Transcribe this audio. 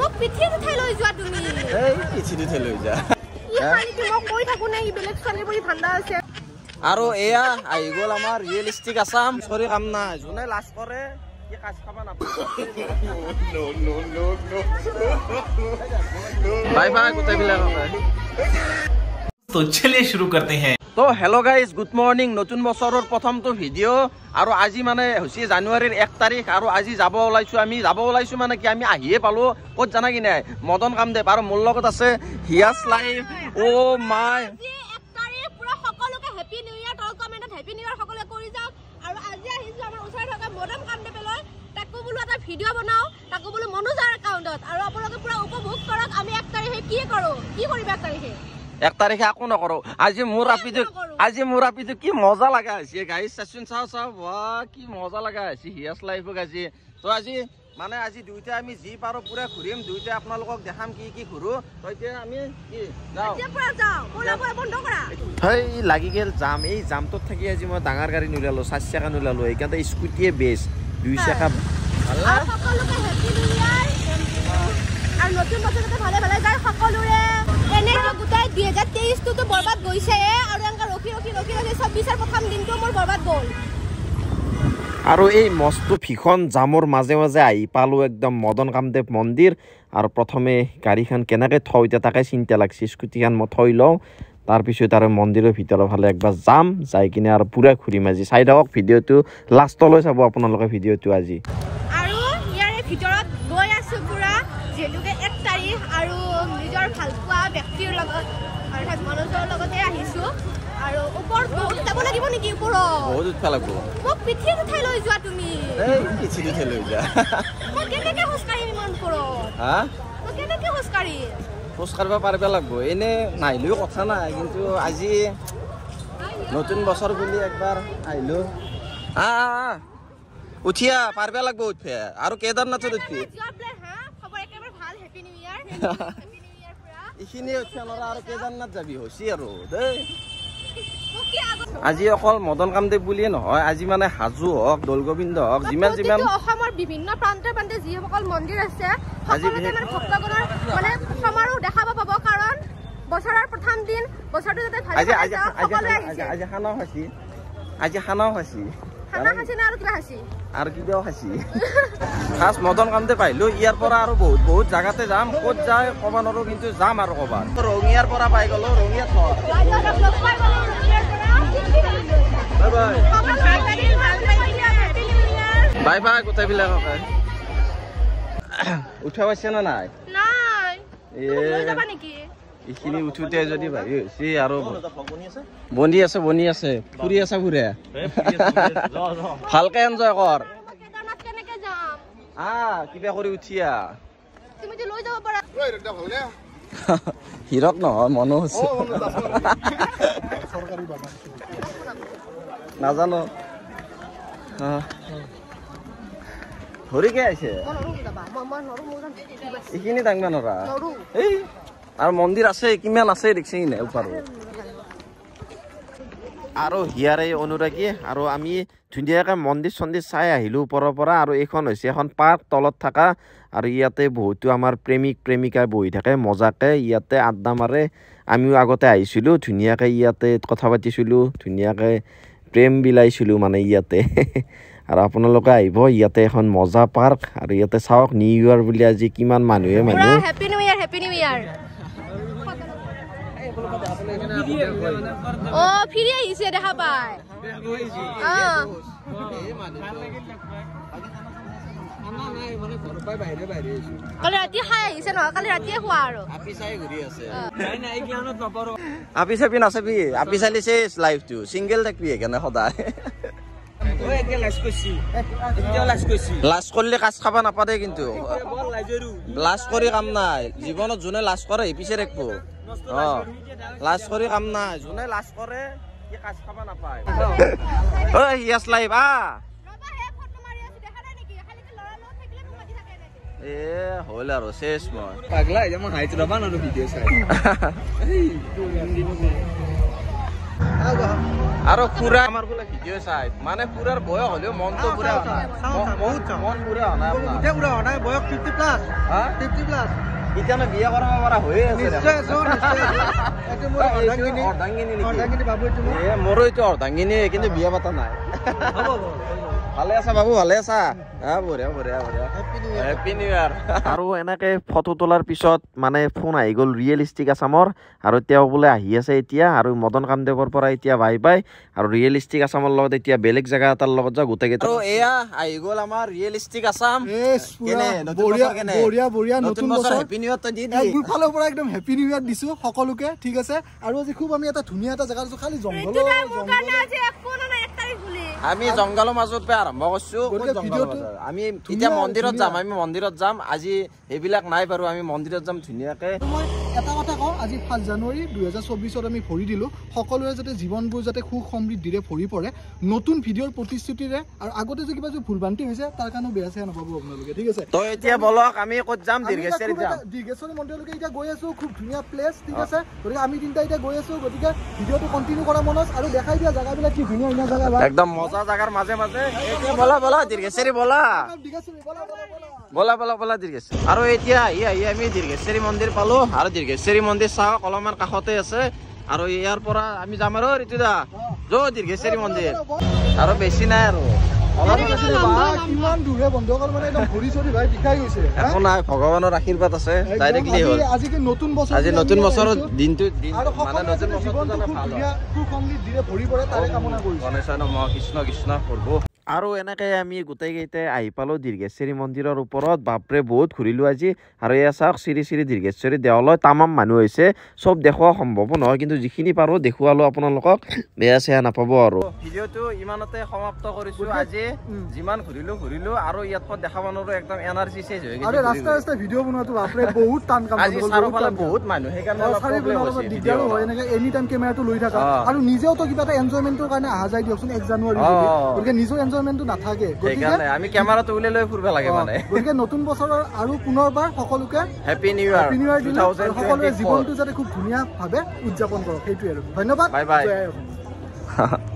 মোক পিঠিত উঠাই লৈ যোৱা তুমি এই পিঠিত উঠাই লৈ যা খালি কি মোক কৈ থাকো নাই বেলেগ ছোৱালী পৰি ধান্দা আছে আৰু এয়া আহি গ'ল আমাৰ ৰিয়েলিষ্টিক আসাম সৰি কাম নাই যোনে লাজ কৰে কি কাজ খাবা নাপায় বাই বাই গোটেইবিলাক तो चलिए शुरू करते हैं तो हेलो गाइस गुड मॉर्निंग नतुन बছৰৰ প্ৰথমটো ভিডিও আৰু আজি মানে হৈছে জানুৱাৰীৰ 1 তাৰিখ আৰু আজি যাব ওলাইছো মানে কি আমি আহিয়ে পালো ক'ত জানা কি নাই মদন কামদেৱ আৰু মোৰ লগত আছে হিয়াস লাইভ ও মাই আজি 1 তাৰিখ পুৰা সকলোকে হেপী নিউ ইয়াৰ তল কমেন্টত হেপী নিউ ইয়াৰ সকলোকে কৰি যাওক আৰু আজি আহিছো আমাৰ ওচৰত থকা মদন কামদেৱলৈ তাকো বলো এটা ভিডিও বনাও তাকো বলো মনোজাৰ একাউন্টত আৰু আপোনালোকে পুৰা উপভোগ কৰক আমি 1 তাৰিখে কি কৰো কি কৰিবা 1 তাৰিখে 1 তাৰিখে আকো নকৰো আজি মোৰ আপিটো কি মজা লাগা আছে গাইস চাচোন চাও বাহ কি মজা লাগা আছে হিয়াস লাইফক আজি তো আজি মানে আজি দুইটা আমি জি পাৰো পুৰা ঘুৰিম দুইটা আপোনালোকক দেখাম কি ঘুৰো তো এতিয়া আমি কি যাও এতিয়া পুৰা যাও কোলা বন্ধ কৰা হেই লাগি গেল জাম এই জামটোত থাকি আজি মই ডাঙৰ গাড়ী নুলালো 4 চাকা নুলালো এইকাৰণে স্কুটিয়ে বেছ 2 চাকা আৰু সকলোকে হেপী নিউ ইয়াৰ আৰু নতুন বছৰতে ভালে ভালে যায় সকলোৰে এনে গোটাই 2023 টো বৰবাদ গৈছে আৰু এনেকা ৰখি 26 প্ৰথম দিনটো মোৰ বৰবাদ গ'ল আৰু এই মস্তু ফিখন জামৰ মাজে মাজে আহি পালো একদম মদন কামদেৱ মন্দিৰ আৰু প্ৰথমে গাড়ীখন কেনেকৈ থওঁ এতিয়া তাকে চিন্তা লাগছে স্কুটিখন মই থৈ লওঁ তাৰপিছত আৰু মন্দিৰৰ ভিতৰৰ ফালে একবাৰ যাম যাই কিনে আৰু পুৰা ঘূৰিম আজি চাই থাকক ভিডিঅ'টো লাষ্টলৈ চাব আপোনালোকে ভিডিঅ'টো আজি আৰু ইয়াৰে ভিতৰত গৈ আছো পুৰা যেলুকে 1 তাৰিখ আৰু নিজৰ ভালপোৱা ব্যক্তিৰ লগত অৰ্থাৎ মনোজৰ লগতে আহিছো আৰু ওপৰ বহুত যাব লাগিব নেকি ওপৰ বহুত উঠা লাগিব মোক পিঠিত উঠাই লৈ যোৱা তুমি এই পিঠিত উঠাই লৈ যা মই কেনেকৈ খোজকাঢ়িম ইমান ওপৰত হা মই কেনেকৈ খোজকাঢ়িম খোজ কাঢ়িব পাৰিব লাগিব এনে নাহিলেও কথা নাই কিন্তু আজি নতুন বছৰ বুলি একবাৰ আহিলো উঠিয়া পাৰিব লাগিব উঠে আৰু কেদাৰনাথত উঠি এইখিনি উঠিয়া নৰা আৰু কেদাৰনাথ যাবি হৈছে আৰু দেই আজি অকল মদন কামদেৱ বুলিয়ে নহয় আজি মানে হাজো হওক দৌলগোবিন্দ হওক যিমান অসমৰ বিভিন্ন প্ৰান্তে যিসকল মন্দিৰ আছে সকলোতে মানে ভক্তগণৰ মানে সমাৰোহ দেখা পাব কাৰণ বছৰৰ প্ৰথম দিন বছৰটো যাতে ভালে আজি খানাও খাইছি খানা খাইছি না আৰু কিবাও খাইছি খাস মদন কামদেৱ পাইলো ইয়াৰ পৰা আৰু বহুত জাগাতে যাম ক'ত যায় ক'ব নোৱাৰো কিন্তু যাম আৰু ক'বাত ৰঙিয়াৰ পৰা পাই গলো ৰঙিয়া বাই বাই গোটেইবিলাক উঠা পাইছে না নাই এইখিনি উঠোতে যদি ভাবি হৈছে আৰু বনি আছে ফুৰি আছে ফুৰে ভালকে এনজয় কৰ কিবা কৰি উঠিয়া হিৰক নহয় মনো হৈছে নাজানো ধৰিকে আহিছে এইখিনি দাঙবা নৰা এই আৰু মন্দিৰ আছে কিমান আছে দেখিছে নে ওপৰত আৰু হিয়াৰে অনুৰাগী আৰু আমি ধুনীয়াকৈ মন্দিৰ চন্দিৰ চাই আহিলো ওপৰৰ পৰা আৰু এইখন হৈছে এখন পাৰ্ক তলত থকা আৰু ইয়াতে বহুতো আমাৰ প্ৰেমিক প্ৰেমিকা বহি থাকে মজাকে ইয়াতে আড্ডা মাৰে আমিও আগতে আহিছিলোঁ ধুনীয়াকৈ ইয়াতে কথা পাতিছিলোঁ ধুনীয়াকৈ প্ৰেম বিলাইছিলোঁ মানে ইয়াতে আৰু আপোনালোকে আহিব ইয়াতে এখন মজা পাৰ্ক আৰু ইয়াতে চাওক নিউ ইয়াৰ বুলি আজি কিমান মানুহে হেপী নিউ ইয়াৰ ও ফিৰি আহিছে দেখা পায় কালি ৰাতি খাই আহিছে নহয় কালি ৰাতিয়ে খোৱা আৰু আপি চাপি নাচাবি আপি চালিছে লাইফটো চিংগল থাকিবি সেইকাৰণে সদায় লাজ কৰিলে কাজ খাব নাপাতে কিন্তু লাজ কৰি কাম নাই জীৱনত যোনে লাজ কৰে পিছে ৰাখিব লাজ কৰি কাম নাই যোনে লাজ কৰে সি কাজ খাব নাপায় ঐ হিয়াস লাইভ এ হ'ল আৰু শেষ মই পাগলা মই হাইট ৰবা ন ভিডিঅ' চাই আৰু পুৰা আমাৰ বোলে ভিডিঅ' চাই মানে পুৰাৰ বয়স হ'লেও মনটো পুৰা মন পুৰা হোৱা নাই আপোনাৰ এতিয়া পুৰা হোৱা নাই বয়স 50 প্লাছ হা 50 প্লাছ এতিয়া বিয়া কৰাব পৰা হৈয়ে আছে নিশ্চয় এইটো মোৰ অৰ্ধাংগিনী বাবু এইটো মোৰো এইটো অৰ্ধাংগিনী কিন্তু বিয়া পতা নাই ভালে আছা বাবু ভালে আছা বঢ়িয়া বঢ়িয়া বঢ়িয়া হেপী নিউ ইয়াৰ আৰু এনেকে ফটো তোলাৰ পিছত মানে ফোন আহি গ'ল ৰিয়েলিষ্টিক আছামৰ আৰু তেওঁ বোলে আহি আছে এতিয়া আৰু মদন কামদেৱৰ পৰা এতিয়া বাই বাই আৰু ৰিয়েলিষ্টিক আছামৰ লগত এতিয়া বেলেগ জেগা এটাৰ লগত যাওঁ গোটেইকেইটা আৰু এয়া আহি গ'ল আমাৰ ৰিয়েলিষ্টিক আছাম বঢ়িয়া নতুন বছৰ হেপী নিউ ইয়াৰ দি মোৰ ফালৰ পৰা একদম হেপী নিউ ইয়াৰ দিছো সকলোকে ঠিক আছে আৰু আজি খুব আমি এটা ধুনীয়া এটা জেগা আছো খালি জংঘল আমি জংঘলৰ মাজত আৰম্ভ কৰিছো আমি এতিয়া মন্দিৰত যাম আমি মন্দিৰত যাম আজি এইবিলাক নাই বাৰু আমি মন্দিৰত যাম ধুনীয়াকে মই এটা কথা কওঁ আজি 5 জানুৱাৰী 2024 আমি ভৰি দিলো সকলোৱে যাতে জীৱনবোৰ যাতে সুখ সমৃদ্ধিৰে ভৰি পৰে নতুন ভিডিঅ'ৰ প্ৰতিশ্ৰুতিৰে আৰু আগতে যে কিবা যে ভুলভ্ৰান্তি হৈছে তাৰ কাৰণে বেয়া চেয়া নাপাব আপোনালোকে ঠিক আছে তো এতিয়া বলক আমি ক'ত যাম দীৰ্ঘেশ্বৰী যাম দীৰ্ঘেশ্বৰী মন্দিৰলৈকে এতিয়া গৈ আছো খুব ধুনীয়া প্লেচ ঠিক আছে গতিকে আমি তিনিটা এতিয়া গৈ আছো গতিকে ভিডিঅ'টো কণ্টিনিউ কৰা মনত আৰু দেখাই দিয়া জেগাবিলাক কি ধুনীয়া ধুনীয়া জেগা একদম মজা জাগাৰ মাজে মাজে বলা দীৰ্ঘেশ্বৰী বলা বলা দীৰ্ঘেশ্বৰী আৰু এতিয়া আহি আমি দীৰ্ঘেশ্বৰী মন্দিৰ পালো আৰু দীৰ্ঘেশ্বৰী মন্দিৰ চাওক অলপমান কাষতে আছে আৰু ইয়াৰ পৰা আমি যাম আৰু ঋতুদা দীৰ্ঘেশ্বৰী মন্দিৰ আৰু বেছি নাই আৰু কিমান দূৰে বন্ধুসকল মানে একদম ভৰি চৰি ভাই বিষাই গৈছে একো নাই ভগৱানৰ আশীৰ্বাদ আছে ডাইৰেক্টলি হ'ল আজি নতুন বছৰ আজি নতুন বছৰৰ দিনটো মানে নতুন বছৰটো ভাল সুখ সমৃদ্ধিৰে ভৰি পৰে তাৰে কামনা কৰিছো গণেশৰ নম কৃষ্ণ কৃষ্ণ প্ৰভু আৰু এনেকে আমি গোটেইকেইটাই আহি পালো দীৰ্ঘেশ্বৰী মন্দিৰৰ ওপৰত বাপৰে বহুত ঘূৰিলো আজি আৰু এয়া চাওক শ্ৰী শ্ৰী দীৰ্ঘেশ্বৰী দেৱালয় তামাম মানুহ হৈছে চব দেখুওৱা সম্ভৱ নহয় কিন্তু যিখিনি পাৰো দেখুৱালো আপোনালোকক বেয়া চেয়া নাপাব আৰু ভিডিঅ'টো ইমানতে সমাপ্ত কৰিছো আজি যিমান ঘূৰিলো আৰু ইয়াত দেখাব নোৱাৰো একদম এনাৰ্জি চেঞ্জ হৈ গৈছে ৰাস্তা ভিডিঅ' বনোৱাটো বাপৰে বহুত টান কাম আজি চাৰিওফালে বহুত মানুহ সেইকাৰণে অলপ প্ৰব্লেম হৈছে দিগদাৰো হয় এনেকে এনি টাইম কেমেৰাটো লৈ থাকা আৰু নিজেও তো কিবা এটা এনজয়মেন্টৰ কাৰণে আহা যায় দিয়কচোন 1 জানুৱাৰী গতিকে নিজৰ এনজয়মেন্টটো নাথাকে গতিকে আমি কেমেৰাটো উলিয়াই লৈ ফুৰিব লাগে মানে গতিকে নতুন বছৰৰ আৰু পুনৰবাৰ সকলোকে হেপী নিউ ইয়াৰ সকলোৰে জীৱনটো যাতে খুব ধুনীয়া ভাৱে উদযাপন কৰক সেইটোৱে আৰু ধন্যবাদ বাই বাই